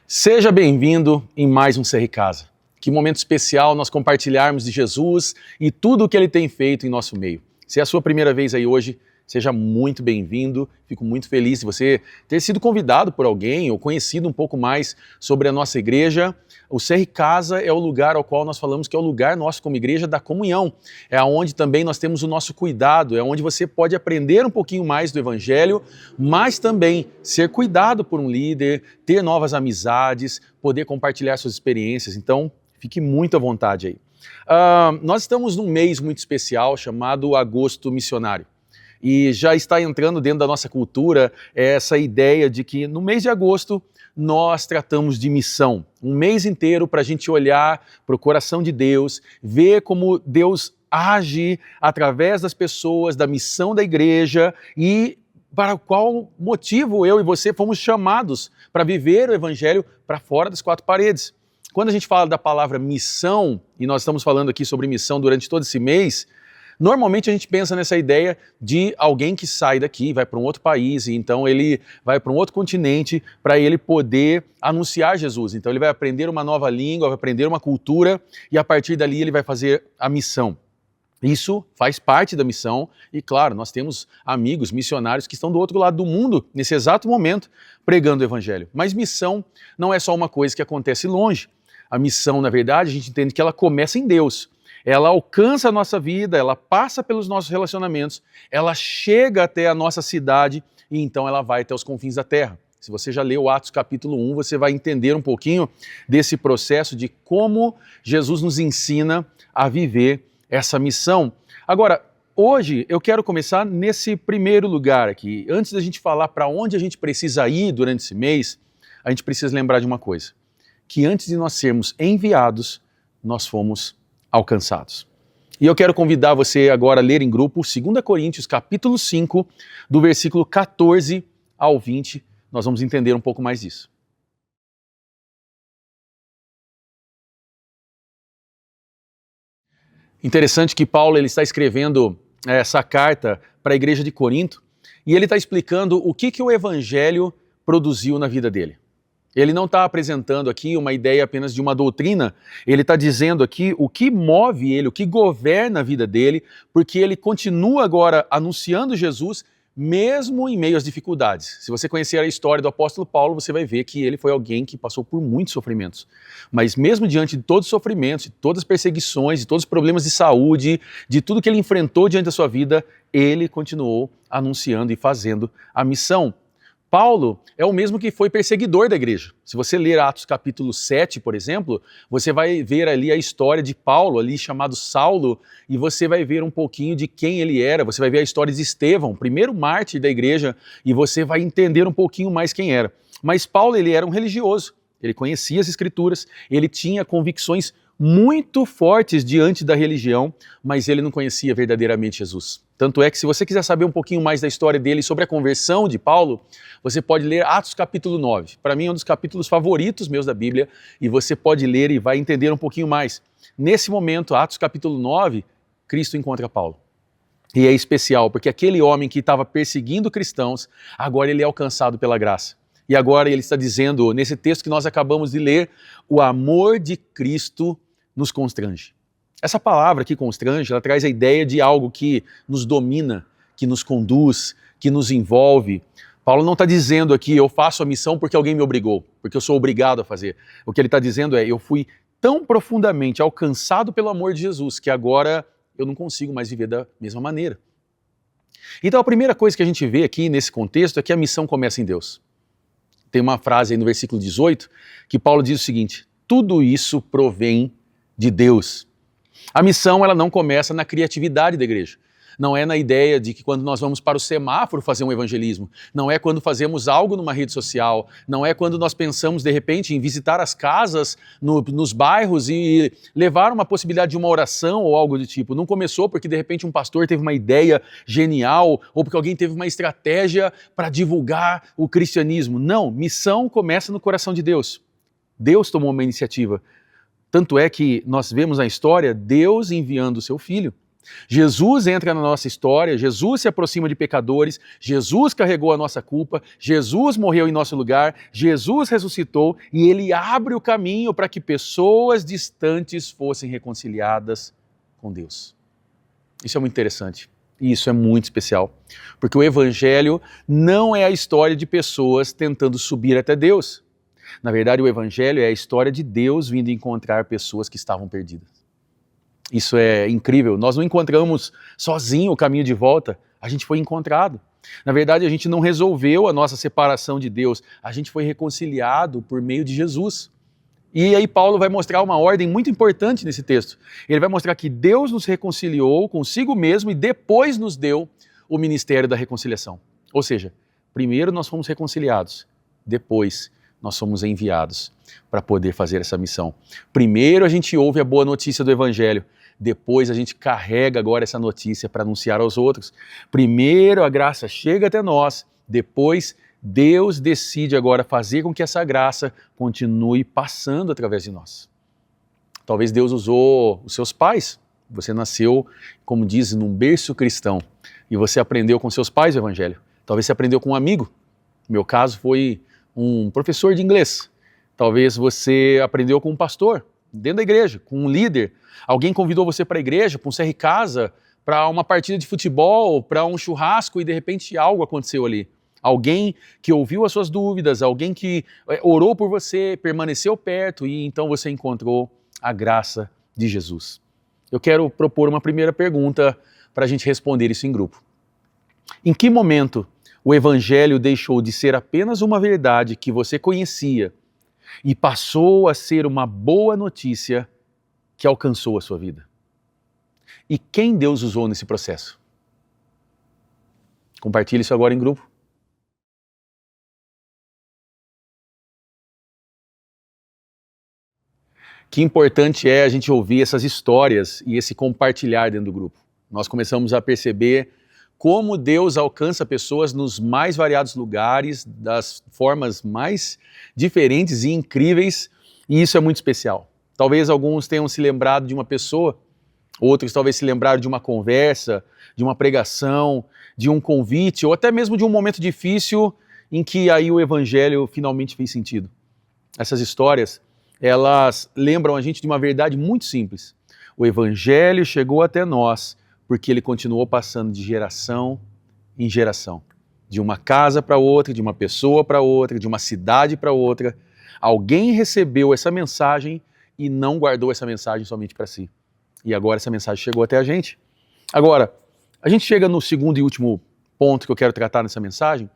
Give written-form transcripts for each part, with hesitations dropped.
Seja bem-vindo em mais um CR Casa. Que momento especial nós compartilharmos de Jesus e tudo o que Ele tem feito em nosso meio. Se é a sua primeira vez aí hoje, seja muito bem-vindo. Fico muito feliz de você ter sido convidado por alguém ou conhecido um pouco mais sobre a nossa igreja. O CR Casa é o lugar ao qual nós falamos que é o lugar nosso como igreja da comunhão. É onde também nós temos o nosso cuidado, é onde você pode aprender um pouquinho mais do Evangelho, mas também ser cuidado por um líder, ter novas amizades, poder compartilhar suas experiências. Então, fique muito à vontade aí. Nós estamos num mês muito especial chamado Agosto Missionário. E já está entrando dentro da nossa cultura essa ideia de que no mês de agosto nós tratamos de missão. Um mês inteiro para a gente olhar para o coração de Deus, ver como Deus age através das pessoas, da missão da igreja e para qual motivo eu e você fomos chamados para viver o Evangelho para fora das quatro paredes. Quando a gente fala da palavra missão, e nós estamos falando aqui sobre missão durante todo esse mês, normalmente a gente pensa nessa ideia de alguém que sai daqui, vai para um outro país, e então ele vai para um outro continente para ele poder anunciar Jesus. Então ele vai aprender uma nova língua, vai aprender uma cultura, e a partir dali ele vai fazer a missão. Isso faz parte da missão e, claro, nós temos amigos missionários que estão do outro lado do mundo, nesse exato momento, pregando o Evangelho. Mas missão não é só uma coisa que acontece longe. A missão, na verdade, a gente entende que ela começa em Deus. Ela alcança a nossa vida, ela passa pelos nossos relacionamentos, ela chega até a nossa cidade e então ela vai até os confins da terra. Se você já leu Atos capítulo 1, você vai entender um pouquinho desse processo de como Jesus nos ensina a viver essa missão. Agora, hoje eu quero começar nesse primeiro lugar aqui. Antes da gente falar para onde a gente precisa ir durante esse mês, a gente precisa lembrar de uma coisa, que antes de nós sermos enviados, nós fomos alcançados. E eu quero convidar você agora a ler em grupo 2 Coríntios capítulo 5, do versículo 14 ao 20. Nós vamos entender um pouco mais disso. Interessante que Paulo ele está escrevendo essa carta para a igreja de Corinto e ele está explicando o que o Evangelho produziu na vida dele. Ele não está apresentando aqui uma ideia apenas de uma doutrina, ele está dizendo aqui o que move ele, o que governa a vida dele, porque ele continua agora anunciando Jesus mesmo em meio às dificuldades. Se você conhecer a história do apóstolo Paulo, você vai ver que ele foi alguém que passou por muitos sofrimentos. Mas mesmo diante de todos os sofrimentos, de todas as perseguições, de todos os problemas de saúde, de tudo que ele enfrentou diante da sua vida, ele continuou anunciando e fazendo a missão. Paulo é o mesmo que foi perseguidor da igreja. Se você ler Atos capítulo 7, por exemplo, você vai ver ali a história de Paulo, ali chamado Saulo, e você vai ver um pouquinho de quem ele era, você vai ver a história de Estevão, primeiro mártir da igreja, e você vai entender um pouquinho mais quem era. Mas Paulo, ele era um religioso, ele conhecia as escrituras, ele tinha convicções muito fortes diante da religião, mas ele não conhecia verdadeiramente Jesus. Tanto é que se você quiser saber um pouquinho mais da história dele sobre a conversão de Paulo, você pode ler Atos capítulo 9. Para mim é um dos capítulos favoritos meus da Bíblia e você pode ler e vai entender um pouquinho mais. Nesse momento, Atos capítulo 9, Cristo encontra Paulo. E é especial porque aquele homem que estava perseguindo cristãos, agora ele é alcançado pela graça. E agora ele está dizendo, nesse texto que nós acabamos de ler, o amor de Cristo nos constrange. Essa palavra que constrange, ela traz a ideia de algo que nos domina, que nos conduz, que nos envolve. Paulo não está dizendo aqui, eu faço a missão porque alguém me obrigou, porque eu sou obrigado a fazer. O que ele está dizendo é, eu fui tão profundamente alcançado pelo amor de Jesus que agora eu não consigo mais viver da mesma maneira. Então a primeira coisa que a gente vê aqui nesse contexto é que a missão começa em Deus. Tem uma frase aí no versículo 18 que Paulo diz o seguinte, tudo isso provém de Deus. A missão ela não começa na criatividade da igreja. Não é na ideia de que quando nós vamos para o semáforo fazer um evangelismo, não é quando fazemos algo numa rede social, não é quando nós pensamos de repente em visitar as casas nos bairros e levar uma possibilidade de uma oração ou algo do tipo. Não começou porque de repente um pastor teve uma ideia genial ou porque alguém teve uma estratégia para divulgar o cristianismo. Não, missão começa no coração de Deus. Deus tomou uma iniciativa. Tanto é que nós vemos na história Deus enviando o seu filho. Jesus entra na nossa história, Jesus se aproxima de pecadores, Jesus carregou a nossa culpa, Jesus morreu em nosso lugar, Jesus ressuscitou e ele abre o caminho para que pessoas distantes fossem reconciliadas com Deus. Isso é muito interessante e isso é muito especial, porque o Evangelho não é a história de pessoas tentando subir até Deus. Na verdade, o Evangelho é a história de Deus vindo encontrar pessoas que estavam perdidas. Isso é incrível. Nós não encontramos sozinho o caminho de volta, a gente foi encontrado. Na verdade, a gente não resolveu a nossa separação de Deus, a gente foi reconciliado por meio de Jesus. E aí Paulo vai mostrar uma ordem muito importante nesse texto. Ele vai mostrar que Deus nos reconciliou consigo mesmo e depois nos deu o ministério da reconciliação. Ou seja, primeiro nós fomos reconciliados, depois nós somos enviados para poder fazer essa missão. Primeiro a gente ouve a boa notícia do Evangelho, depois a gente carrega agora essa notícia para anunciar aos outros. Primeiro a graça chega até nós, depois Deus decide agora fazer com que essa graça continue passando através de nós. Talvez Deus usou os seus pais, você nasceu, como diz, num berço cristão, e você aprendeu com seus pais o Evangelho. Talvez você aprendeu com um amigo, no meu caso foi um professor de inglês. Talvez você aprendeu com um pastor, dentro da igreja, com um líder. Alguém convidou você para a igreja, para um CR Casa, para uma partida de futebol, para um churrasco e de repente algo aconteceu ali. Alguém que ouviu as suas dúvidas, alguém que orou por você, permaneceu perto e então você encontrou a graça de Jesus. Eu quero propor uma primeira pergunta para a gente responder isso em grupo. Em que momento o Evangelho deixou de ser apenas uma verdade que você conhecia e passou a ser uma boa notícia que alcançou a sua vida? E quem Deus usou nesse processo? Compartilhe isso agora em grupo. Que importante é a gente ouvir essas histórias e esse compartilhar dentro do grupo. Nós começamos a perceber como Deus alcança pessoas nos mais variados lugares, das formas mais diferentes e incríveis, e isso é muito especial. Talvez alguns tenham se lembrado de uma pessoa, outros talvez se lembraram de uma conversa, de uma pregação, de um convite, ou até mesmo de um momento difícil em que aí o Evangelho finalmente fez sentido. Essas histórias, elas lembram a gente de uma verdade muito simples. O Evangelho chegou até nós porque ele continuou passando de geração em geração. De uma casa para outra, de uma pessoa para outra, de uma cidade para outra. Alguém recebeu essa mensagem e não guardou essa mensagem somente para si. E agora essa mensagem chegou até a gente. Agora, a gente chega no segundo e último ponto que eu quero tratar nessa mensagem,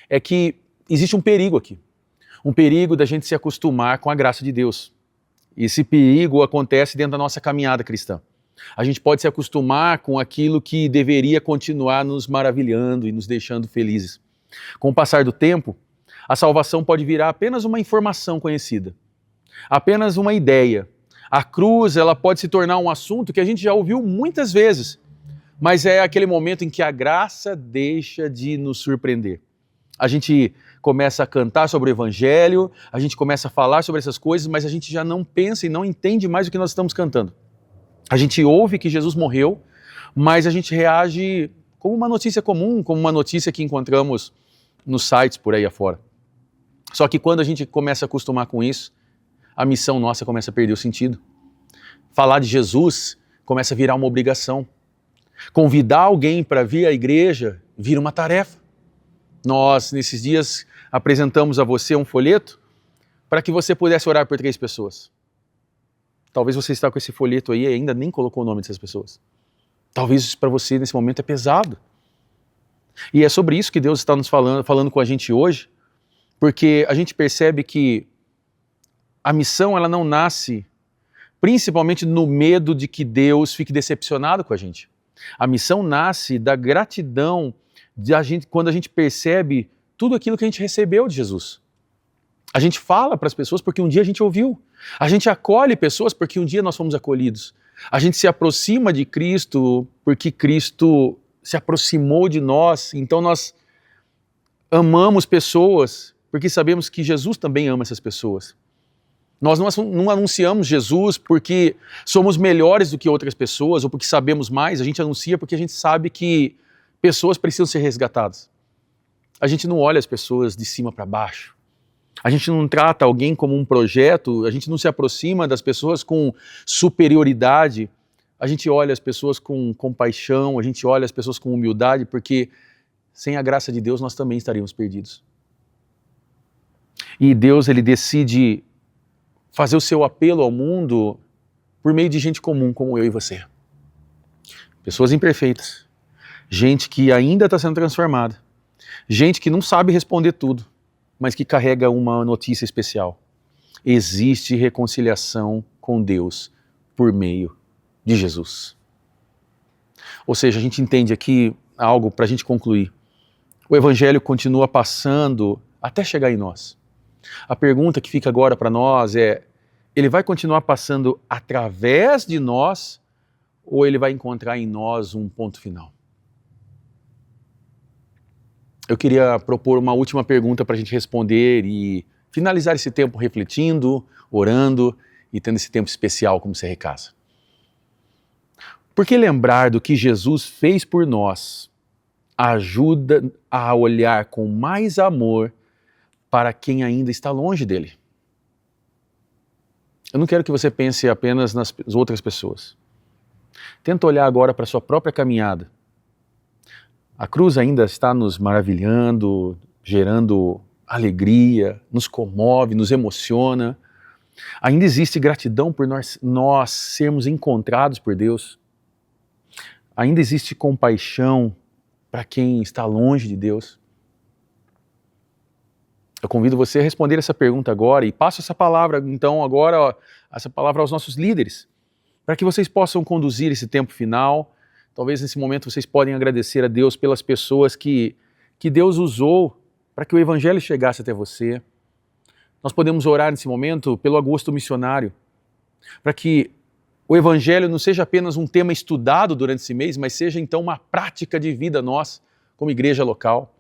é que existe um perigo aqui. Um perigo da gente se acostumar com a graça de Deus. E esse perigo acontece dentro da nossa caminhada cristã. A gente pode se acostumar com aquilo que deveria continuar nos maravilhando e nos deixando felizes. Com o passar do tempo, a salvação pode virar apenas uma informação conhecida, apenas uma ideia. A cruz, ela pode se tornar um assunto que a gente já ouviu muitas vezes, mas é aquele momento em que a graça deixa de nos surpreender. A gente começa a cantar sobre o Evangelho, a gente começa a falar sobre essas coisas, mas a gente já não pensa e não entende mais o que nós estamos cantando. A gente ouve que Jesus morreu, mas a gente reage como uma notícia comum, como uma notícia que encontramos nos sites por aí afora. Só que quando a gente começa a acostumar com isso, a missão nossa começa a perder o sentido. Falar de Jesus começa a virar uma obrigação. Convidar alguém para vir à igreja vira uma tarefa. Nós, nesses dias, apresentamos a você um folheto para que você pudesse orar por 3 pessoas. Talvez você está com esse folheto aí e ainda nem colocou o nome dessas pessoas. Talvez isso para você nesse momento é pesado. E é sobre isso que Deus está nos falando com a gente hoje, porque a gente percebe que a missão ela não nasce principalmente no medo de que Deus fique decepcionado com a gente. A missão nasce da gratidão quando a gente percebe tudo aquilo que a gente recebeu de Jesus. A gente fala para as pessoas porque um dia a gente ouviu. A gente acolhe pessoas porque um dia nós fomos acolhidos. A gente se aproxima de Cristo porque Cristo se aproximou de nós. Então nós amamos pessoas porque sabemos que Jesus também ama essas pessoas. Nós não anunciamos Jesus porque somos melhores do que outras pessoas ou porque sabemos mais, a gente anuncia porque a gente sabe que pessoas precisam ser resgatadas. A gente não olha as pessoas de cima para baixo. A gente não trata alguém como um projeto, a gente não se aproxima das pessoas com superioridade. A gente olha as pessoas com compaixão, a gente olha as pessoas com humildade, porque sem a graça de Deus nós também estaríamos perdidos. E Deus, ele decide fazer o seu apelo ao mundo por meio de gente comum como eu e você. Pessoas imperfeitas, gente que ainda está sendo transformada, gente que não sabe responder tudo, mas que carrega uma notícia especial. Existe reconciliação com Deus por meio de Jesus. Ou seja, a gente entende aqui algo para a gente concluir. O Evangelho continua passando até chegar em nós. A pergunta que fica agora para nós é, ele vai continuar passando através de nós ou ele vai encontrar em nós um ponto final? Eu queria propor uma última pergunta para a gente responder e finalizar esse tempo refletindo, orando e tendo esse tempo especial como CR Casa. Por que lembrar do que Jesus fez por nós ajuda a olhar com mais amor para quem ainda está longe dele? Eu não quero que você pense apenas nas outras pessoas. Tenta olhar agora para a sua própria caminhada. A cruz ainda está nos maravilhando, gerando alegria, nos comove, nos emociona. Ainda existe gratidão por nós sermos encontrados por Deus. Ainda existe compaixão para quem está longe de Deus. Eu convido você a responder essa pergunta agora e passo essa palavra, então, agora, essa palavra aos nossos líderes, para que vocês possam conduzir esse tempo final. Talvez nesse momento vocês podem agradecer a Deus pelas pessoas que Deus usou para que o Evangelho chegasse até você. Nós podemos orar nesse momento pelo agosto missionário, para que o Evangelho não seja apenas um tema estudado durante esse mês, mas seja então uma prática de vida nossa, como igreja local.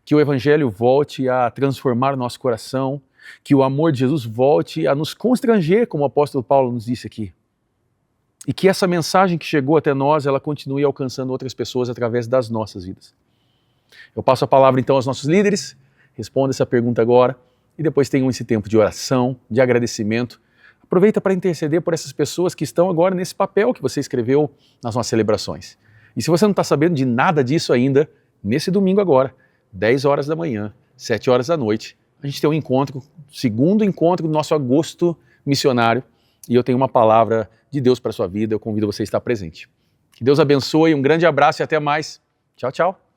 Que o Evangelho volte a transformar o nosso coração, que o amor de Jesus volte a nos constranger, como o apóstolo Paulo nos disse aqui. E que essa mensagem que chegou até nós, ela continue alcançando outras pessoas através das nossas vidas. Eu passo a palavra então aos nossos líderes, responda essa pergunta agora e depois tenham esse tempo de oração, de agradecimento. Aproveita para interceder por essas pessoas que estão agora nesse papel que você escreveu nas nossas celebrações. E se você não está sabendo de nada disso ainda, nesse domingo agora, 10 horas da manhã, 7 horas da noite, a gente tem um encontro, segundo encontro do nosso agosto missionário, e eu tenho uma palavra de Deus para a sua vida, eu convido você a estar presente. Que Deus abençoe, um grande abraço e até mais. Tchau, tchau.